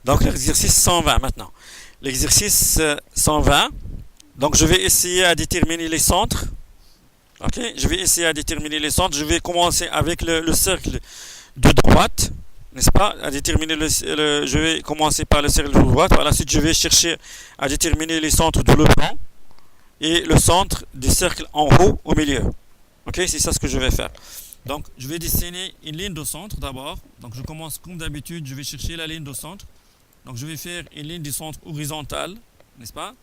Donc l'exercice 120 maintenant. L'exercice 120. Donc je vais essayer à déterminer les centres. Ok, je vais essayer à déterminer les centres. Je vais commencer avec le cercle de droite, n'est-ce pas? À déterminer je vais commencer par le cercle de droite. Par la suite, je vais chercher à déterminer les centres de l'Eblanc et le centre du cercle en haut au milieu. Ok, c'est ça ce que je vais faire. Donc, je vais dessiner une ligne de centre d'abord. Donc, je commence comme d'habitude. Je vais chercher la ligne de centre. Donc, je vais faire une ligne de centre horizontale, n'est-ce pas?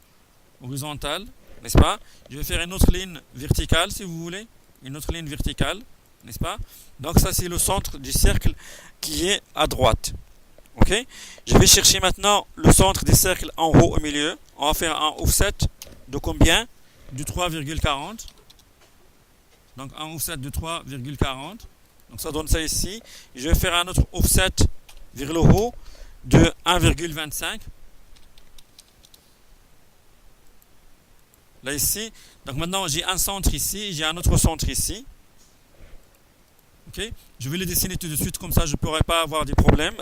Horizontale, n'est-ce pas? Je vais faire une autre ligne verticale, si vous voulez. Une autre ligne verticale, n'est-ce pas? Donc, ça, c'est le centre du cercle qui est à droite. Ok? Je vais chercher maintenant le centre du cercle en haut au milieu. On va faire un offset de combien? De 3,40. Donc, un offset de 3,40. Donc, ça donne ça ici. Je vais faire un autre offset vers le haut de 1,25. Là, ici. Donc, maintenant, j'ai un centre ici. J'ai un autre centre ici. OK? Je vais les dessiner tout de suite. Comme ça, je ne pourrai pas avoir des problèmes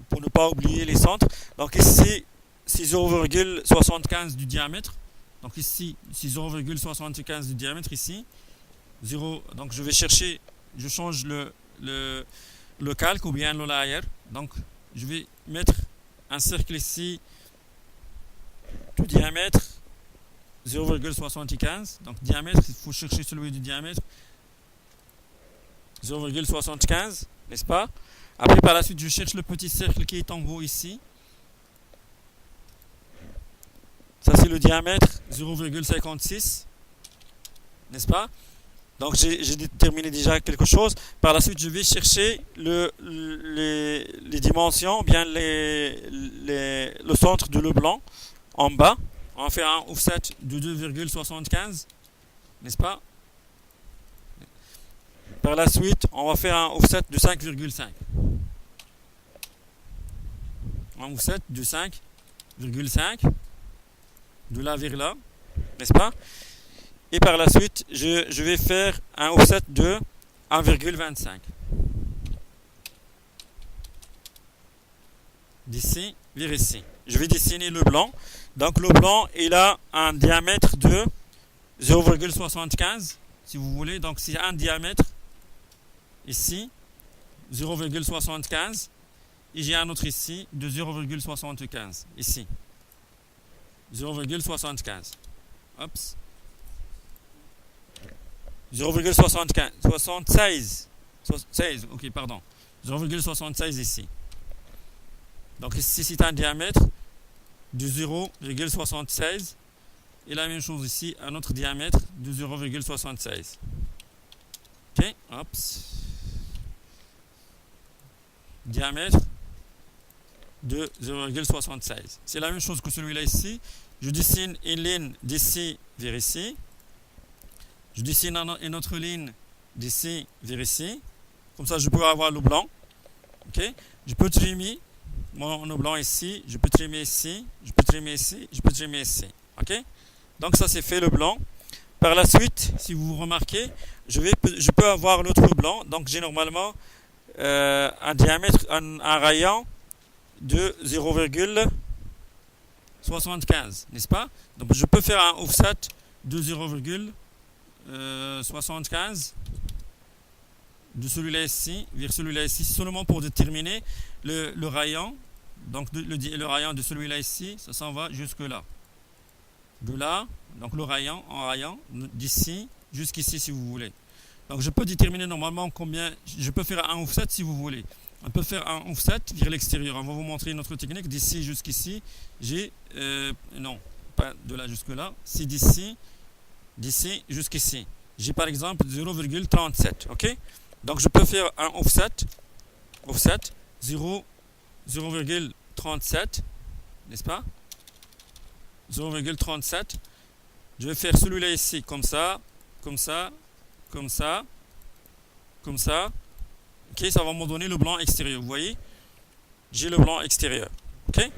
pour ne pas oublier les centres. Donc, ici, c'est 0,75 du diamètre. Donc, ici, c'est 0,75 du diamètre ici. 0, donc je vais chercher, je change le calque ou bien le layer. Donc je vais mettre un cercle ici de diamètre 0,75. Donc diamètre, il faut chercher celui du diamètre 0,75, n'est-ce pas? Après par la suite je cherche le petit cercle qui est en haut ici. Ça c'est le diamètre 0,56, n'est-ce pas? Donc j'ai déterminé déjà quelque chose. Par la suite, je vais chercher les dimensions, bien le centre de Leblanc en bas. On va faire un offset de 2,75, n'est-ce pas? Par la suite, on va faire un offset de 5,5. Un offset de 5,5 de là vers là, n'est-ce pas? Et par la suite, je vais faire un offset de 1,25. D'ici vers ici. Je vais dessiner le blanc. Donc le blanc, il a un diamètre de 0,75, si vous voulez. Donc c'est un diamètre ici, 0,75. Et j'ai un autre ici de 0,75. Ici. 0,75. Oups. 0,76. 16, ok, pardon. 0,76 ici. Donc ici, c'est un diamètre de 0,76. Et la même chose ici, un autre diamètre de 0,76. Ok, oups. Diamètre de 0,76. C'est la même chose que celui-là ici. Je dessine une ligne d'ici vers ici. Je dessine une autre ligne d'ici vers ici. Comme ça, je peux avoir le blanc. Okay? Je peux trimer mon blanc ici. Je peux trimer ici. Je peux trimer ici. Je peux trimer ici. Okay? Donc, ça, c'est fait le blanc. Par la suite, si vous remarquez, je peux avoir l'autre blanc. Donc, j'ai normalement un diamètre, un rayon de 0,75. N'est-ce pas? Donc, je peux faire un offset de 0,75 de celui-là ici vers celui-là ici, seulement pour déterminer le rayon. Donc le rayon de celui-là ici, ça s'en va jusque là. De là, donc le rayon en rayon, d'ici jusqu'ici si vous voulez. Donc je peux déterminer normalement combien, je peux faire un offset si vous voulez. On peut faire un offset vers l'extérieur. On va vous montrer une autre technique. D'ici jusqu'ici, j'ai, non, pas de là jusque là, c'est d'ici jusqu'ici. J'ai par exemple 0,37, ok? Donc je peux faire un offset 0,37, n'est-ce pas? 0,37. Je vais faire celui-là ici, comme ça, comme ça, comme ça, comme ça. Ok, ça va me donner le blanc extérieur, vous voyez? J'ai le blanc extérieur, ok?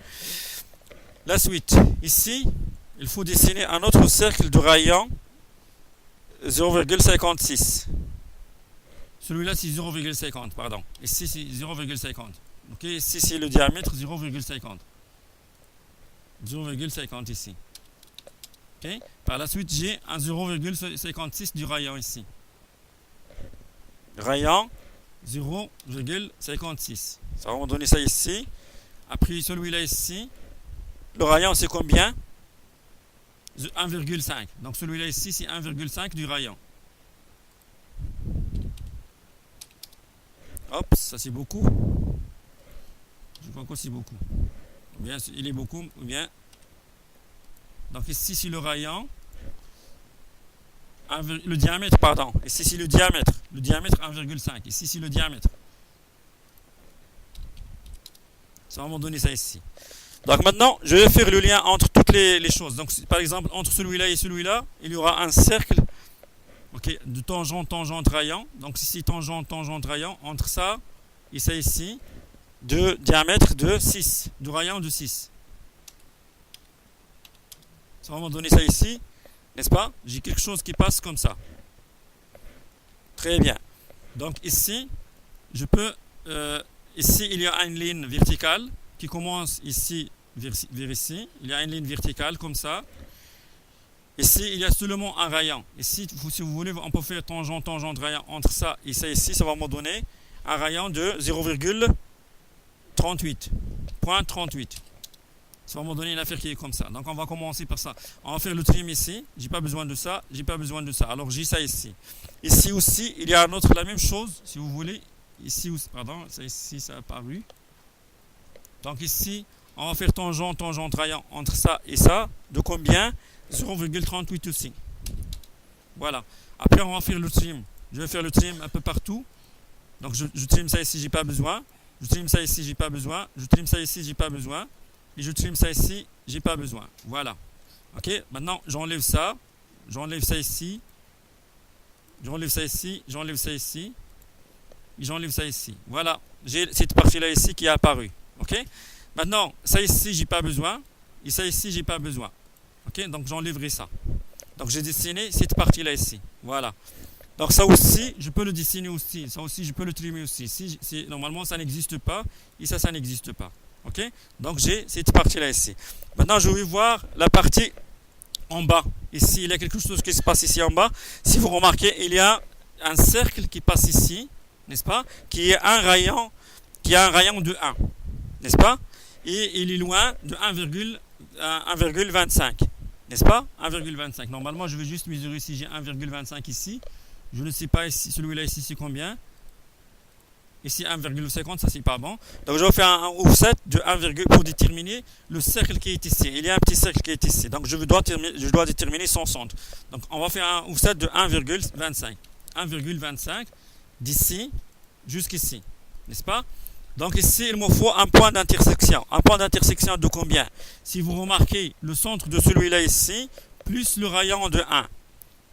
La suite, ici, il faut dessiner un autre cercle de rayon 0,56. Celui-là, c'est 0,50, pardon. Ici, c'est 0,50. Ok, ici, c'est le diamètre 0,50. 0,50 ici. Okay. Par la suite, j'ai un 0,56 du rayon ici. Rayon 0,56. Ça va me donner ça ici. Après celui-là ici. Le rayon, c'est combien? 1,5. Donc celui-là ici, c'est 1,5 du rayon. Hop, ça c'est beaucoup. Je crois que c'est beaucoup. Ou bien il est beaucoup, ou bien. Donc ici c'est le rayon. Le diamètre, pardon. Ici c'est le diamètre. Le diamètre 1,5. Ici c'est le diamètre. Ça va me donner ça ici. Donc maintenant, je vais faire le lien entre toutes les choses. Donc par exemple, entre celui-là et celui-là, il y aura un cercle, okay, de tangente, tangente, rayon. Donc ici, tangente, tangente, rayon. Entre ça et ça ici, de diamètre de 6, de rayon de 6. Ça va me donner ça ici, n'est-ce pas? J'ai quelque chose qui passe comme ça. Très bien. Donc ici, je peux... ici, il y a une ligne verticale qui commence ici vers ici. Il y a une ligne verticale comme ça. Ici, il y a seulement un rayon. Ici, si vous voulez, on peut faire tangente, tangente, rayon entre ça et ça ici. Ça va me donner un rayon de 0,38. Point 38. Ça va me donner une affaire qui est comme ça. Donc, on va commencer par ça. On va faire le trim ici. J'ai pas besoin de ça. J'ai pas besoin de ça. Alors, j'ai ça ici. Ici aussi, il y a un autre, la même chose, si vous voulez. Ici aussi, pardon, ça ici, ça a apparu. Donc ici, on va faire tangente, tangente, rayon entre ça et ça. De combien? 0,38 aussi. Voilà. Après, on va faire le trim. Je vais faire le trim un peu partout. Donc je trim ça ici, j'ai pas besoin. Je trim ça ici, j'ai pas besoin. Je trim ça ici, j'ai pas besoin. Et je trim ça ici, j'ai pas besoin. Voilà. Ok. Maintenant, j'enlève ça. J'enlève ça ici. J'enlève ça ici. J'enlève ça ici. Et j'enlève ça ici. Voilà. J'ai cette partie-là ici qui est apparue. Ok. Maintenant, ça ici, j'ai pas besoin. Et ça ici, j'ai pas besoin. Ok. Donc, j'enlèverai ça. Donc, j'ai dessiné cette partie-là ici. Voilà. Donc, ça aussi, je peux le dessiner aussi. Ça aussi, je peux le trimer aussi. Normalement, ça n'existe pas. Et ça n'existe pas. Ok. Donc, j'ai cette partie-là ici. Maintenant, je vais voir la partie en bas. Ici, il y a quelque chose qui se passe ici en bas. Si vous remarquez, il y a un cercle qui passe ici. N'est-ce pas? Qui a un rayon de 1. N'est-ce pas? Et il est loin de 1,25. N'est-ce pas? 1,25. Normalement, je vais juste mesurer si j'ai 1,25 ici. Je ne sais pas ici, celui-là ici, c'est combien? Ici, 1,50, ça c'est pas bon. Donc, je vais faire un offset de 1, pour déterminer le cercle qui est ici. Il y a un petit cercle qui est ici. Donc, je dois déterminer son centre. Donc, on va faire un offset de 1,25. 1,25 d'ici jusqu'ici. N'est-ce pas? Donc ici, il me faut un point d'intersection. Un point d'intersection de combien? Si vous remarquez, le centre de celui-là ici, plus le rayon de 1.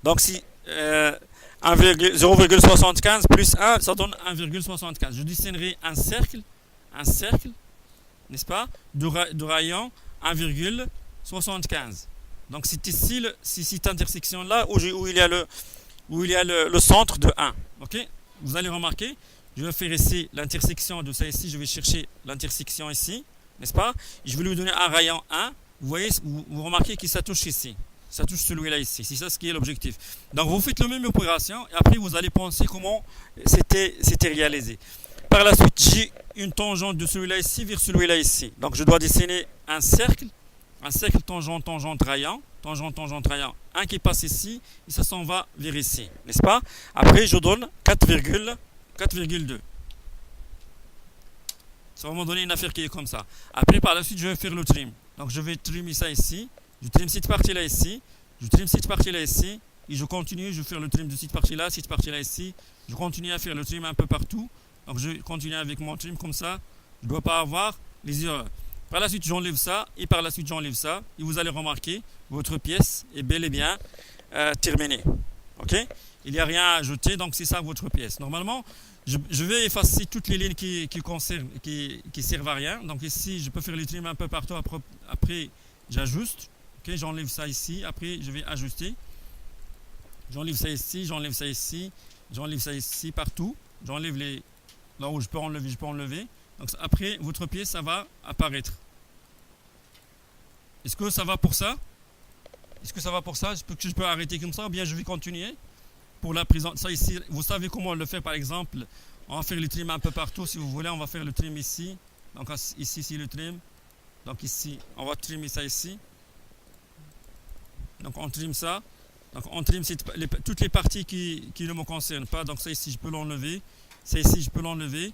Donc si 0,75 plus 1, ça donne 1,75. Je dessinerai un cercle, n'est-ce pas, de rayon 1,75. Donc c'est ici, cette intersection-là où il y a le centre de 1. Ok? Vous allez remarquer, je vais faire ici l'intersection de ça ici, je vais chercher l'intersection ici, n'est-ce pas? Je vais lui donner un rayon 1. Vous voyez, vous remarquez que ça touche ici. Ça touche celui-là ici. C'est ça ce qui est l'objectif. Donc vous faites la même opération et après vous allez penser comment c'était réalisé. Par la suite, j'ai une tangente de celui-là ici vers celui-là ici. Donc je dois dessiner un cercle tangente, tangente, rayon. Tangente, tangente, rayon. Un qui passe ici et ça s'en va vers ici. N'est-ce pas? Après, je donne 4,2. Ça va me donner une affaire qui est comme ça. Après, par la suite, je vais faire le trim. Donc, je vais trimer ça ici. Je trim cette partie-là ici. Je trim cette partie-là ici. Et je continue, je vais faire le trim de cette partie-là ici. Je continue à faire le trim un peu partout. Donc, je continue avec mon trim comme ça. Je ne dois pas avoir les erreurs. Par la suite, j'enlève ça. Et par la suite, j'enlève ça. Et vous allez remarquer, votre pièce est bel et bien terminée. Ok? Il n'y a rien à ajouter. Donc, c'est ça votre pièce. Normalement, je vais effacer toutes les lignes qui servent à rien. Donc, ici, je peux faire les trims un peu partout. Après, j'ajuste. Ok? J'enlève ça ici. Après, je vais ajuster. J'enlève ça ici. J'enlève ça ici. J'enlève ça ici. Partout. J'enlève les... Là où je peux enlever, je peux enlever. Donc après, votre pièce, ça va apparaître. Est-ce que ça va pour ça? Est-ce que ça va pour ça? Est-ce que je peux arrêter comme ça ou bien je vais continuer? Pour la prise ça ici, vous savez comment on le fait par exemple. On va faire le trim un peu partout si vous voulez. On va faire le trim ici. Donc ici, c'est le trim. Donc ici, on va trimer ça ici. Donc on trim ça. Donc on trim toutes les parties qui ne me concernent pas. Donc ça ici, je peux l'enlever. Ça ici, je peux l'enlever.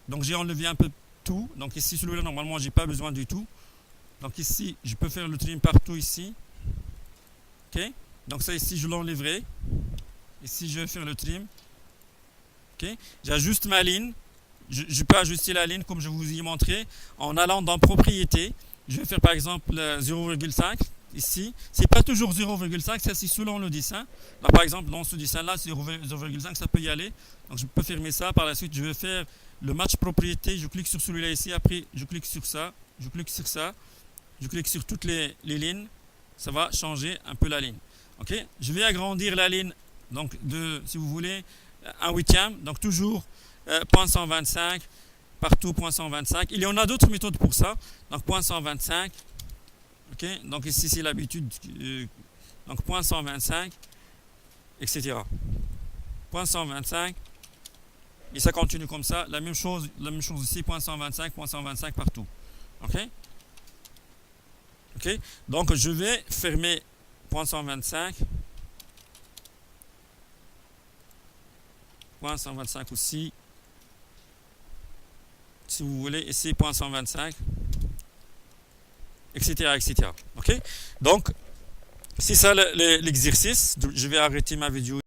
Donc j'ai enlevé un peu tout. Donc ici, celui-là, normalement, j'ai pas besoin du tout. Donc ici, je peux faire le trim partout ici. Ok. Donc ça ici, je l'enlèverai. Ici, je vais faire le trim. Ok. J'ajuste ma ligne. Je peux ajuster la ligne comme je vous ai montré en allant dans propriété. Je vais faire par exemple 0,5 ici. C'est pas toujours 0,5, ça c'est selon le dessin. Là, par exemple, dans ce dessin-là, c'est 0,5, ça peut y aller. Donc je peux fermer ça. Par la suite, je vais faire le match propriété. Je clique sur celui-là ici. Après, je clique sur ça. Je clique sur ça. Je clique sur toutes les lignes. Ça va changer un peu la ligne. Ok. Je vais agrandir la ligne. Donc si vous voulez, 1/8. Donc toujours 0.125 partout 0.125. Il y en a d'autres méthodes pour ça. Donc 0.125. Ok. Donc ici c'est l'habitude. Donc 0.125, etc. 0.125. Et ça continue comme ça. La même chose ici 0.125, 0.125 partout. Ok. Ok. Donc je vais fermer 0.125. 0.125 aussi. Si vous voulez, ici 0.125, etc., etc. Ok. Donc, c'est ça l'exercice. Je vais arrêter ma vidéo.